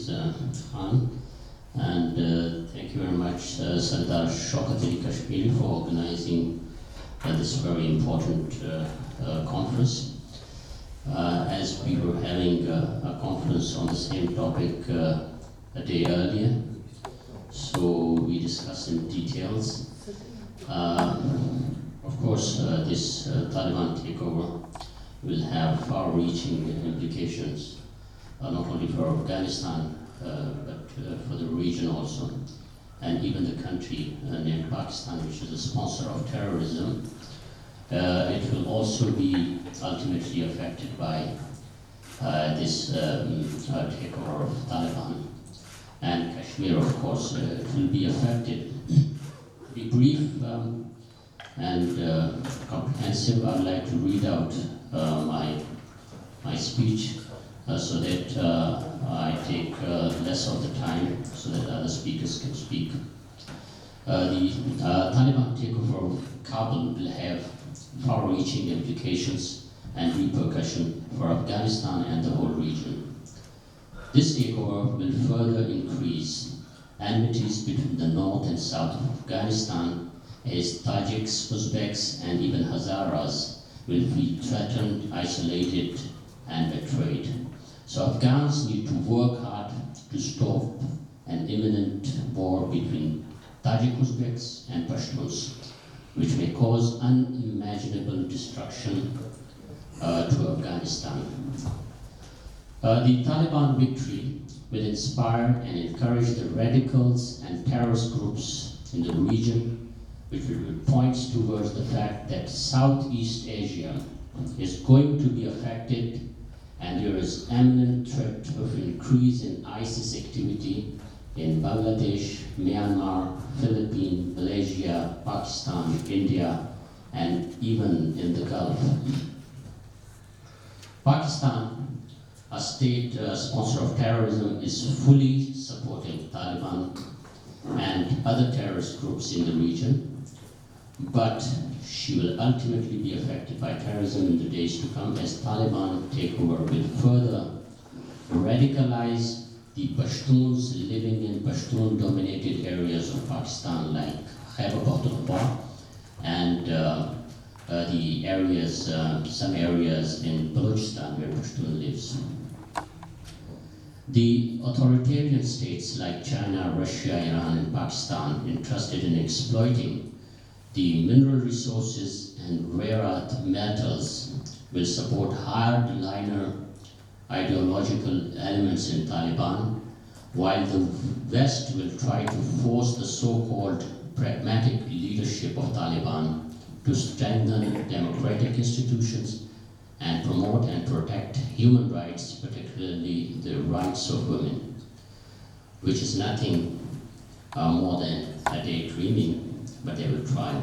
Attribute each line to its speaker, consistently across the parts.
Speaker 1: Mrs. Khan, and thank you very much, Sardar Shaukat Ali Kashmiri, for organizing this very important conference. As we were having a conference on the same topic a day earlier, so we discussed in details. Of course, this Taliban takeover will have far-reaching implications, not only for Afghanistan, but for the region also, and even the country named Pakistan, which is a sponsor of terrorism. It will also be ultimately affected by this takeover of Taliban. And Kashmir, of course, it will be affected. To be brief and comprehensive, I would like to read out my speech so that I take less of the time so that other speakers can speak. The Taliban takeover of Kabul will have far-reaching implications and repercussions for Afghanistan and the whole region. This takeover will further increase enmities between the north and south of Afghanistan, as Tajiks, Uzbeks, and even Hazaras will feel threatened, isolated, and betrayed. So Afghans need to work hard to stop an imminent war between Tajik Uzbeks and Pashtuns, which may cause unimaginable destruction to Afghanistan. The Taliban victory will inspire and encourage the radicals and terrorist groups in the region, which points towards the fact that Southeast Asia is going to be affected, and there is imminent threat of increase in ISIS activity in Bangladesh, Myanmar, Philippines, Malaysia, Pakistan, India, and even in the Gulf. Pakistan, a state sponsor of terrorism, is fully supporting Taliban and other terrorist groups in the region, but she will ultimately be affected by terrorism in the days to come, as Taliban takeover will further radicalize the Pashtuns living in Pashtun-dominated areas of Pakistan, like Khyber Pakhtunkhwa, and the areas, some areas in Balochistan where Pashtun lives. The authoritarian states like China, Russia, Iran, and Pakistan, interested in exploiting the mineral resources and rare earth metals, will support hardliner ideological elements in Taliban, while the West will try to force the so-called pragmatic leadership of Taliban to strengthen democratic institutions and promote and protect human rights, particularly the rights of women, which is nothing more than a daydreaming, but they will try.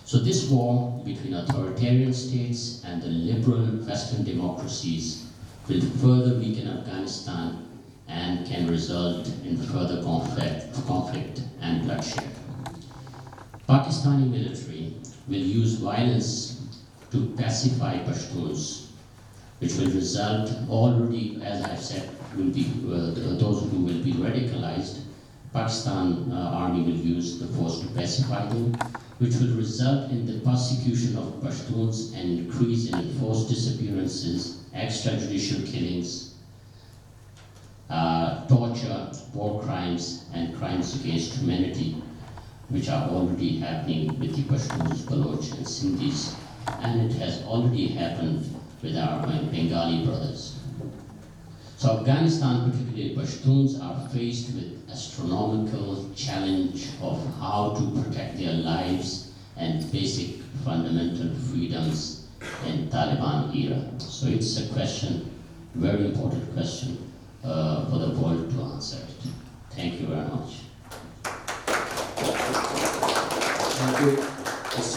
Speaker 1: So this war between authoritarian states and the liberal Western democracies will further weaken Afghanistan and can result in further conflict and bloodshed. Pakistani military will use violence to pacify Pashtuns, which will result already, as I've said, will be those who will be radicalized. Pakistan army will use the force to pacify them, which will result in the persecution of Pashtuns and increase in enforced disappearances, extrajudicial killings, torture, war crimes, and crimes against humanity, which are already happening with the Pashtuns, Baloch, and Sindhis, and it has already happened with our Bengali brothers. So Afghanistan, particularly Pashtuns, are faced with astronomical challenge of how to protect their lives and basic fundamental freedoms in Taliban era. So it's a question, very important question for the world to answer it. Thank you very much.
Speaker 2: Thank you.